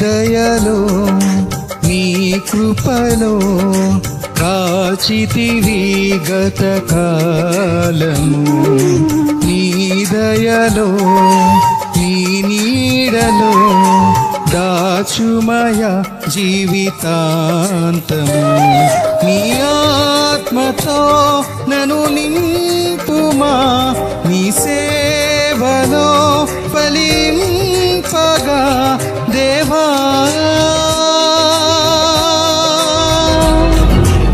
దయలో నీ కృపలో కాచితివి గత కాలము. నీ దయలో నీ నీడలో దాచుమయ జీవితాంతము. నీ ఆత్మతో నన్ను నింపుమా, నీ సేవలో ఫలింపగా దేవా.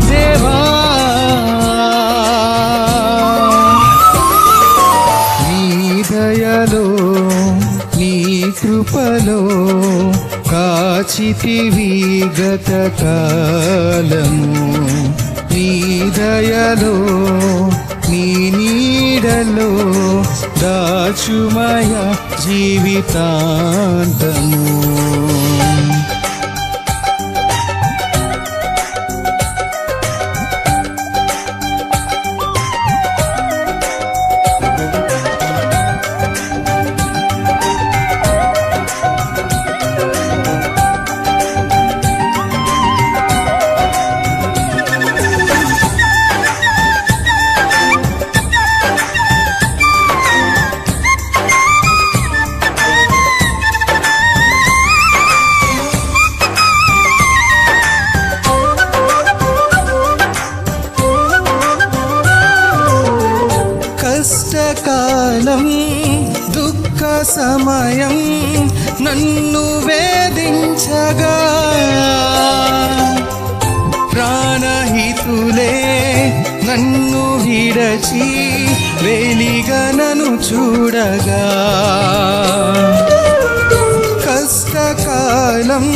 దేవా నీ దయలో నీ కృపలో కాచితివి గత కాలము. నీ దయలో నీ నీడలో దాచుమయ జీవితాంతము. కష్టకాలం దుఃఖ సమయం నన్ను వేధించగా ప్రాణహితులే నన్ను విడచి వేలిగా నన్ను చూడగా. కష్టకాలం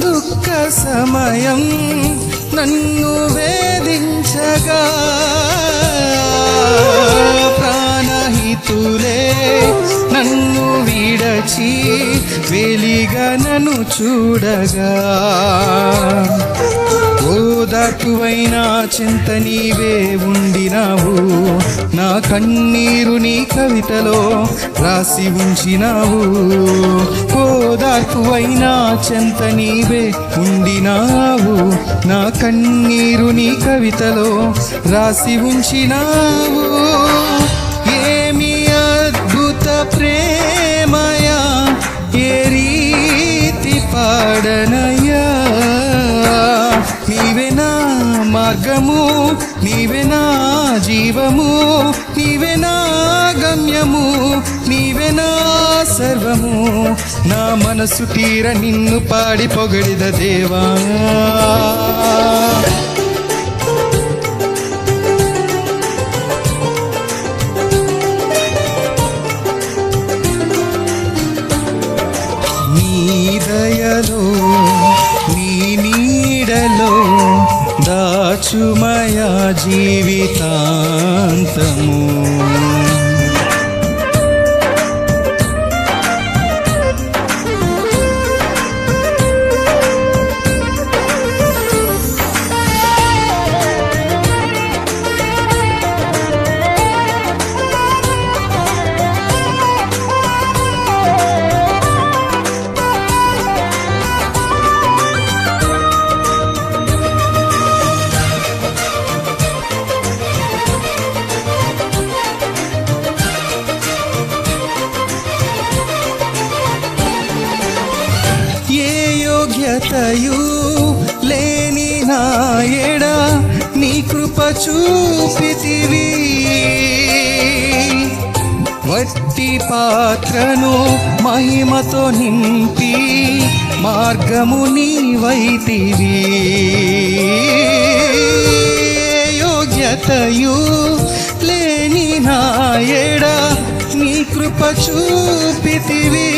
దుఃఖ సమయం నన్ను వేధించగా ప్రాణహితులే నన్ను విడచి వేలిగా నన్ను చూడగా. ఓదార్పువైనా చింత నీవే ఉండినావు, నా కన్నీరు నీ కవితలో రాసి ఉంచినావు. ఓదార్పువైనా చింత నీవే ఉండినావు, నా కన్నీరు నీ కవితలో రాసి ఉంచినావు. ఏమి అద్భుత ప్రేమయా, ఏ రీతి పాడనయ్యా. నీవే నా మార్గము, నీవే నా జీవము, నీవే నా గమ్యము, నీవే నా సర్వము. నా మనసు తీర నిన్ను పాడి పొగడిద దేవా. నీ దయలో నీ నీడలో దాచుమయ జీవితాంతము. యోగ్యతయు లేని నా ఎడ నీ కృప చూపితివి. వట్టి పాత్రను మహిమతో నింపి మార్గము నీవైతివి. యోగ్యతయు లేని నా ఎడ నీ కృప చూపితివి.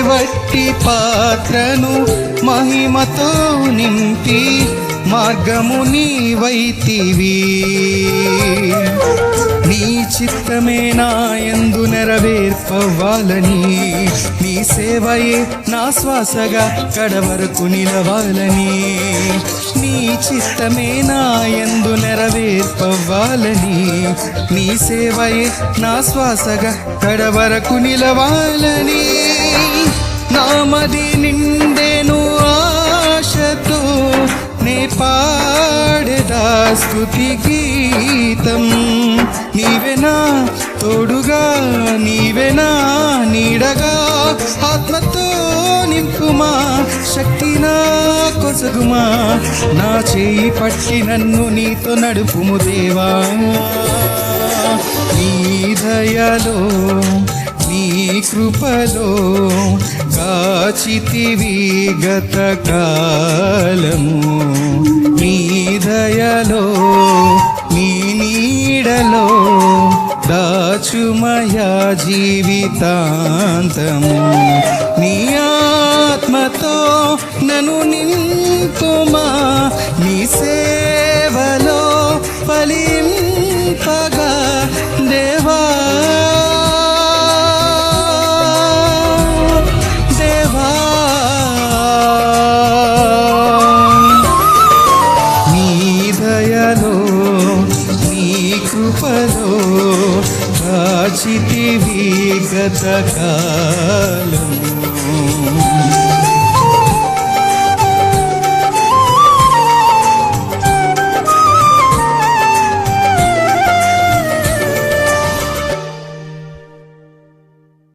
వట్టి పాత్రను మహిమతో నింపి మార్గము నీవైతివి. నీ చిత్తమే నా యందు నెరవేర్పవ్వాలని, నీ సేవయే నా శ్వాసగా కడవరకు నిలవాలని. నీ చిత్తమే నా యందు నెరవేర్పవ్వాలని, నీ సేవయే నా శ్వాసగా కడవరకు నిలవాలని. మది నిండెను ఆశతో నే పాడెదా స్తుతి గీతం. నీవెనా తోడుగా, నీవెనా నీడగా, ఆత్మతో నింపుమా, శక్తి నా కొసగుమా, నా చేయి పట్టి నన్ను నీతో నడుపుము దేవా. నీ దయలో నీ కృపలో కాచితివి గత కాలము. నీ దయలో నీ నీడలో దాచుమయా జీవితాంతము. నీ ఆత్మతో నన్ను నింపుమా, నీ సేవలో ఫలింపగా దేవా. దేవా నీ దయలో నీ కృపలో దాచితివి గత కాలము.